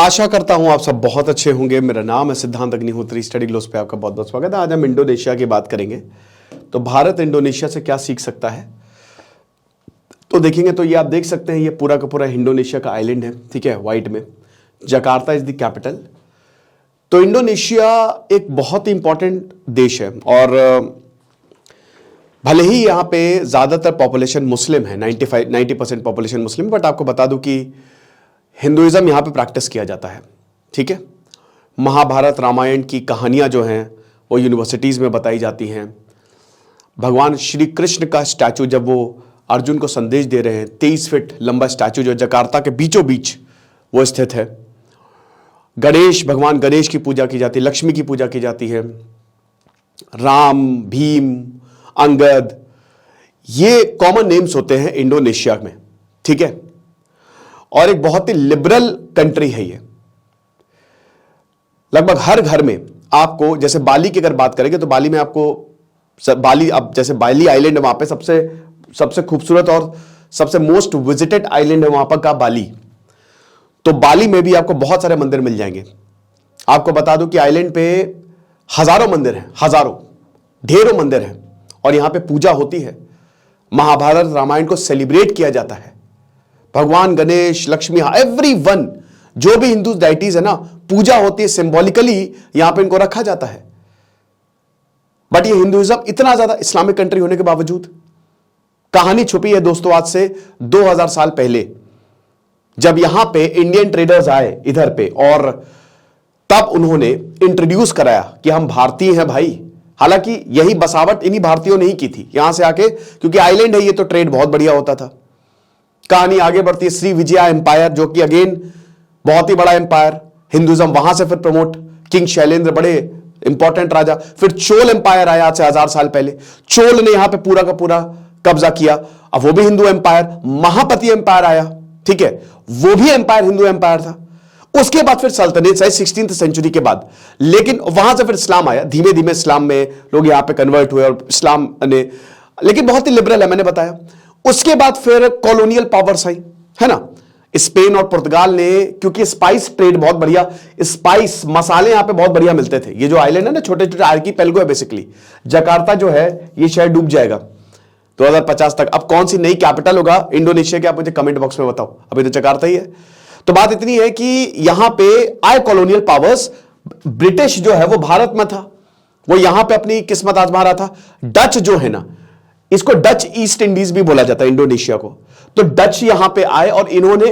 आशा करता हूं आप सब बहुत अच्छे होंगे। मेरा नाम है सिद्धांत अग्निहोत्री। स्टडी ग्लोस पे आपका बहुत बहुत स्वागत है। आज हम इंडोनेशिया की बात करेंगे। तो भारत इंडोनेशिया से क्या सीख सकता है, तो देखेंगे। तो ये आप देख सकते हैं, ये पूरा का पूरा इंडोनेशिया का आइलैंड है, ठीक है, व्हाइट में। Jakarta is the capital. तो इंडोनेशिया एक बहुत ही इंपॉर्टेंट देश है और भले ही यहाँ पे ज्यादातर पॉपुलेशन मुस्लिम है, 90% पॉपुलेशन मुस्लिम, बट आपको बता दूं कि हिंदुइज्म यहाँ पे प्रैक्टिस किया जाता है, ठीक है। महाभारत रामायण की कहानियां जो हैं वो यूनिवर्सिटीज़ में बताई जाती हैं। भगवान श्री कृष्ण का स्टैचू, जब वो अर्जुन को संदेश दे रहे हैं, 23 फीट लंबा स्टैचू जो जकार्ता के बीचों बीच वो स्थित है। गणेश, भगवान गणेश की पूजा की जाती है, लक्ष्मी की पूजा की जाती है। राम, भीम, अंगद, ये कॉमन नेम्स होते हैं इंडोनेशिया में, ठीक है। और एक बहुत ही लिबरल कंट्री है ये। लगभग हर घर में आपको, जैसे बाली की अगर बात करेंगे तो बाली में आपको, बाली, अब जैसे बाली आइलैंड है, वहां पे सबसे खूबसूरत और सबसे मोस्ट विजिटेड आइलैंड है वहां पर का बाली। तो बाली में भी आपको बहुत सारे मंदिर मिल जाएंगे। आपको बता दूं कि आइलैंड पे हजारों मंदिर हैं, हजारों, ढेरों मंदिर हैं, और यहां पे पूजा होती है। महाभारत रामायण को सेलिब्रेट किया जाता है। भगवान गणेश, लक्ष्मी, एवरीवन, जो भी हिंदू डाइटीज है ना, पूजा होती है। सिंबॉलिकली यहां पे इनको रखा जाता है। बट ये हिंदुइज्म इतना ज्यादा इस्लामिक कंट्री होने के बावजूद, कहानी छुपी है दोस्तों। आज से 2000 साल पहले जब यहां पे इंडियन ट्रेडर्स आए इधर पे, और तब उन्होंने इंट्रोड्यूस कराया कि हम भारतीय हैं भाई। हालांकि यही बसावट इन्हीं भारतीयों ने ही की थी यहां से आके, क्योंकि आइलैंड है ये, तो ट्रेड बहुत बढ़िया होता था। कहानी आगे बढ़ती है। श्री विजया एम्पायर, जो कि अगेन बहुत ही बड़ा एम्पायर, हिंदुइज्म वहां से फिर प्रमोट, किंग शैलेंद्र, बड़े इंपॉर्टेंट राजा। फिर चोल एम्पायर आया आज से 1000 साल पहले। चोल ने यहां पे पूरा का पूरा कब्जा किया। अब वो भी हिंदू एम्पायर। महापति एम्पायर आया, ठीक है, वो भी एम्पायर हिंदू एम्पायर था। उसके बाद फिर सल्तनत आई 16th सेंचुरी के बाद। लेकिन वहां से फिर इस्लाम आया। धीमे धीमे इस्लाम में लोग यहां पे कन्वर्ट हुए और इस्लाम ने, लेकिन बहुत ही लिबरल है, मैंने बताया। उसके बाद फिर कॉलोनियल पावर्स आई, है ना। स्पेन और पुर्तगाल ने, क्योंकि स्पाइस ट्रेड बहुत बढ़िया, स्पाइस मसाले यहां पे बहुत बढ़िया मिलते थे। ये जो आइलैंड है ना, छोटे छोटे आर्कीपेलगो है बेसिकली। जकार्ता जो है ये शायद डूब जाएगा 2050 तक। अब कौन सी नई कैपिटल होगा इंडोनेशिया के, आप मुझे कमेंट बॉक्स में बताओ। अभी तो जकार्ता ही है। तो बात इतनी है कि यहां पे आए कॉलोनियल पावर्स। ब्रिटिश जो है वो भारत में था, वो यहां पे अपनी किस्मत आजमा रहा था। डच जो है ना, इसको डच ईस्ट इंडीज भी बोला जाता है इंडोनेशिया को। तो डच यहां पे आए और इन्होंने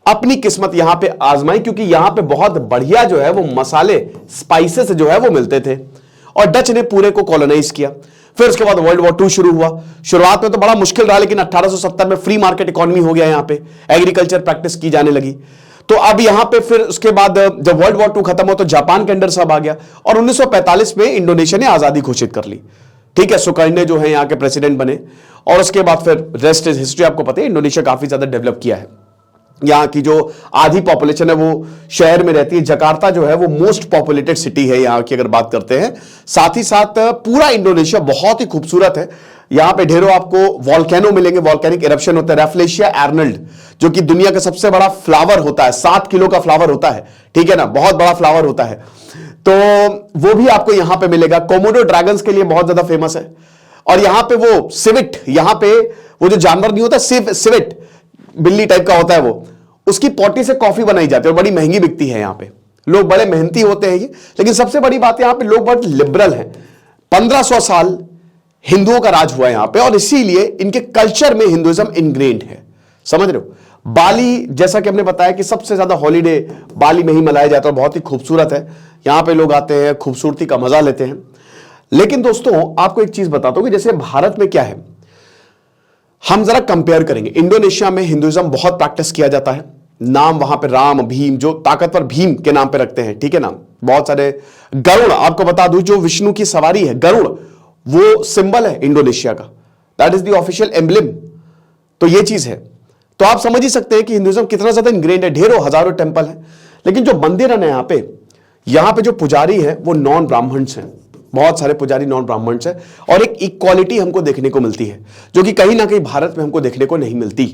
अपनी किस्मत यहां पे आजमाई, क्योंकि यहां पे बहुत बढ़िया जो है वो मसाले, स्पाइसेस जो है वो मिलते थे, और डच ने पूरे को कॉलोनाइज किया। फिर उसके बाद वर्ल्ड वॉर 2 शुरू हुआ। शुरुआत में तो बड़ा मुश्किल रहा, लेकिन 1870 में फ्री मार्केट इकोनॉमी हो गया, यहां पे एग्रीकल्चर प्रैक्टिस की जाने लगी। तो अब यहां पे फिर उसके बाद जब वर्ल्ड वॉर 2 खत्म हो तो जापान के अंडर सब आ गया, और 1945 में इंडोनेशिया ने आजादी घोषित कर ली, ठीक है। सुकर्णे जो है यहाँ के प्रेसिडेंट बने, और उसके बाद फिर रेस्ट इज हिस्ट्री। आपको पता है इंडोनेशिया काफी ज्यादा डेवलप किया है। यहाँ की जो आधी पॉपुलेशन है वो शहर में रहती है। जकार्ता जो है वो मोस्ट पॉपुलेटेड सिटी है यहाँ की, अगर बात करते हैं। साथ ही साथ पूरा इंडोनेशिया बहुत ही खूबसूरत है। यहाँ पे ढेरों आपको वॉल्केनो मिलेंगे, वॉल्केनिक इरप्शन होता है। रैफलेशिया एर्नल्ड, जो कि दुनिया का सबसे बड़ा फ्लावर होता है, 7 किलो का फ्लावर होता है, ठीक है ना, बहुत बड़ा फ्लावर होता है। तो वो भी आपको यहां पे मिलेगा। कोमोडो ड्रैगन्स के लिए बहुत ज्यादा फेमस है। और यहां पे वो सिविट, यहां पे वो जो जानवर नहीं होता, सिविट बिल्ली टाइप का होता है, वो उसकी पॉटी से कॉफी बनाई जाती है और बड़ी महंगी बिकती है। यहां पे लोग बड़े मेहनती होते हैं ये। लेकिन सबसे बड़ी बात, यहां पे लोग बहुत लिबरल हैं। 1500 साल हिंदुओं का राज हुआ है यहां पे, और इसीलिए इनके कल्चर में हिंदुइज्म इनग्रेन्ड है, समझ रहे हो। बाली, जैसा कि हमने बताया कि सबसे ज्यादा हॉलीडे बाली में ही मनाया जाता है, बहुत ही खूबसूरत है। यहां पे लोग आते हैं, खूबसूरती का मजा लेते हैं। लेकिन दोस्तों आपको एक चीज बताता हूं कि जैसे भारत में क्या है, हम जरा कंपेयर करेंगे। इंडोनेशिया में हिंदुइज्म बहुत प्रैक्टिस किया जाता है। नाम वहां पे राम, भीम, जो ताकतवर भीम के नाम पे रखते हैं, ठीक है ना। बहुत सारे गरुड़, आपको बता दूं जो विष्णु की सवारी है, गरुड़, वो सिंबल है इंडोनेशिया का। That is the official emblem. तो ये चीज है। तो आप समझ ही सकते हैं कि हिंदुइज्म कितना ज्यादा इंग्रेंड है। ढेरों हजारों टेंपल है। लेकिन जो मंदिर है ना यहां पे जो पुजारी है वो नॉन ब्राह्मण्स हैं। बहुत सारे पुजारी नॉन ब्राह्मण्स हैं, और एक इक्वालिटी हमको देखने को मिलती है, जो कि कहीं ना कहीं भारत में हमको देखने को नहीं मिलती।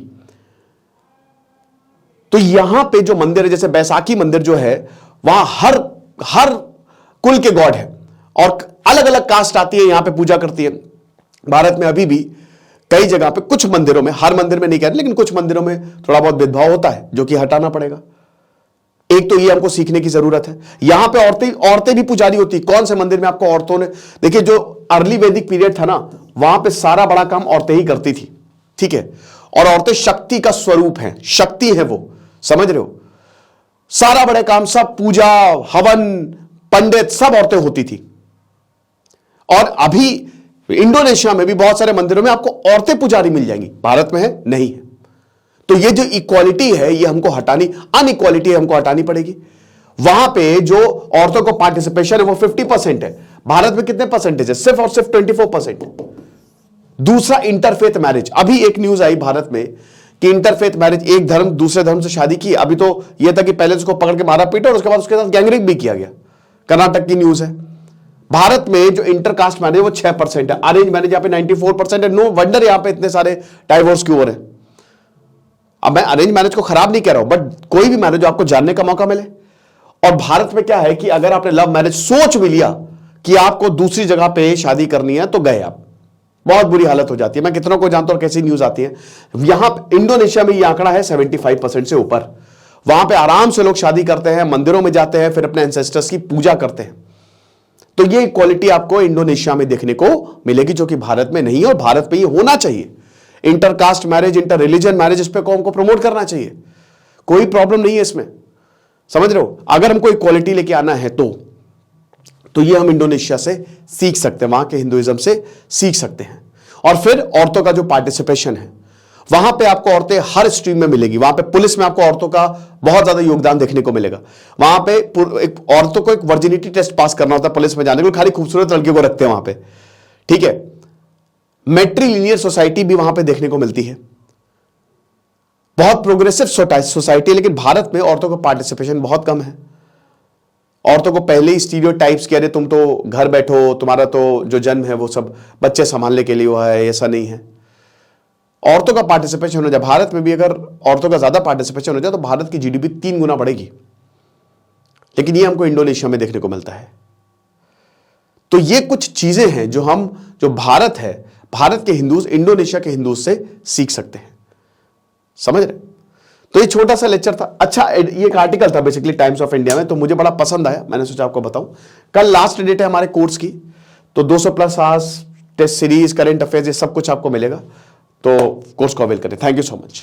तो यहां पे जो मंदिर है, जैसे बैसाखी मंदिर जो है, वहां हर हर कुल के गॉड है और अलग अलग कास्ट आती है यहां पे पूजा करती है। भारत में अभी भी कई जगह पे कुछ मंदिरों में, हर मंदिर में नहीं कह रहे, लेकिन कुछ मंदिरों में थोड़ा बहुत भेदभाव होता है जो कि हटाना पड़ेगा। एक तो ये हमको सीखने की जरूरत है। यहां पे औरतें भी पुजारी होती। कौन से मंदिर में आपको औरतों ने, देखिए जो अर्ली वैदिक पीरियड था ना, वहां पे सारा बड़ा काम औरतें ही करती थी, ठीक है। और औरतें शक्ति का स्वरूप हैं, शक्ति है वो, समझ रहे हो। सारा बड़े काम, सब पूजा हवन पंडित सब औरतें होती थी। और अभी इंडोनेशिया में भी बहुत सारे मंदिरों में आपको औरतें पुजारी मिल जाएंगी, भारत में है नहीं है। तो ये जो इक्वालिटी है ये हमको हटानी, अनइक्वालिटी हमको हटानी पड़ेगी। वहां पे जो औरतों को पार्टिसिपेशन है वो 50% है, भारत में कितने परसेंटेज है? सिर्फ और सिर्फ 24%। दूसरा, इंटरफेथ मैरिज। अभी एक न्यूज आई भारत में कि इंटरफेथ मैरिज, एक धर्म दूसरे धर्म से शादी की। अभी तो यह था कि पहले उसको पकड़ के मारा पीटा और उसके बाद उसके साथ गैंगरेप भी किया गया। कर्नाटक की न्यूज है। भारत में जो इंटरकास्ट मैरिज वो 6% है, अरेंज मैरिज यहां पे 94% है। नो वंडर यहां पे इतने सारे डाइवोर्स क्यों हो रहे हैं। अब मैं अरेंज मैरिज को खराब नहीं कह रहा हूं, बट कोई भी मैरिज आपको जानने का मौका मिले। और भारत में क्या है कि अगर आपने लव मैरिज सोच भी लिया कि आपको दूसरी जगह पे शादी करनी है तो गए आप, बहुत बुरी हालत हो जाती है। मैं कितनों को जानता हूं कैसी न्यूज आती है। यहां इंडोनेशिया में यह आंकड़ा है 75% से ऊपर। वहां पे आराम से लोग शादी करते हैं, मंदिरों में जाते हैं, फिर अपने एंसेस्टर्स की पूजा करते हैं। तो ये इक्वालिटी आपको इंडोनेशिया में देखने को मिलेगी, जो कि भारत में नहीं है। और भारत में ये होना चाहिए। Intercaste marriage, inter religion marriage, इस पे कौम को प्रमोट करना चाहिए, कोई प्रॉब्लम नहीं है इसमें, समझ रहे हो। अगर हमको इक्वालिटी लेके आना है तो ये हम इंडोनेशिया से सीख सकते हैं, वहां के हिंदुइज्म से सीख सकते हैं। और फिर औरतों का जो पार्टिसिपेशन है, वहां पे आपको औरतें हर स्ट्रीम में मिलेगी। वहां पे पुलिस में आपको औरतों का बहुत ज्यादा योगदान देखने को मिलेगा। वहां पे औरतों को एक वर्जिनिटी टेस्ट पास करना होता है पुलिस में जाने के लिए, खाली खूबसूरत लड़कियों को रखते हैं वहां पे, ठीक है। मैट्रीलिनियर सोसाइटी भी वहां पे देखने को मिलती है, बहुत प्रोग्रेसिव सोसाइटी है। लेकिन भारत में औरतों का पार्टिसिपेशन बहुत कम है। औरतों को पहले ही स्टीरियोटाइप्स कह रहे, तुम तो घर बैठो, तुम्हारा तो जो जन्म है वो सब बच्चे संभालने के लिए हुआ है, ऐसा नहीं है। औरतों का पार्टिसिपेशन हो जाए भारत में भी, अगर औरतों का ज्यादा पार्टिसिपेशन हो जाए तो भारत की जीडीपी 3 गुना बढ़ेगी। लेकिन ये हमको इंडोनेशिया में देखने को मिलता है। तो ये कुछ चीजें हैं जो भारत है, भारत के हिंदूज इंडोनेशिया के हिंदूज से सीख सकते हैं, समझ रहे। तो ये छोटा सा लेक्चर था। अच्छा, ये एक आर्टिकल था बेसिकली टाइम्स ऑफ इंडिया में, तो मुझे बड़ा पसंद आया, मैंने सोचा आपको बताऊं। कल लास्ट डेट है हमारे कोर्स की, तो 200+ hours test series, current affairs, ये सब कुछ आपको मिलेगा। तो कोर्स को अवेल करें। Thank you so much.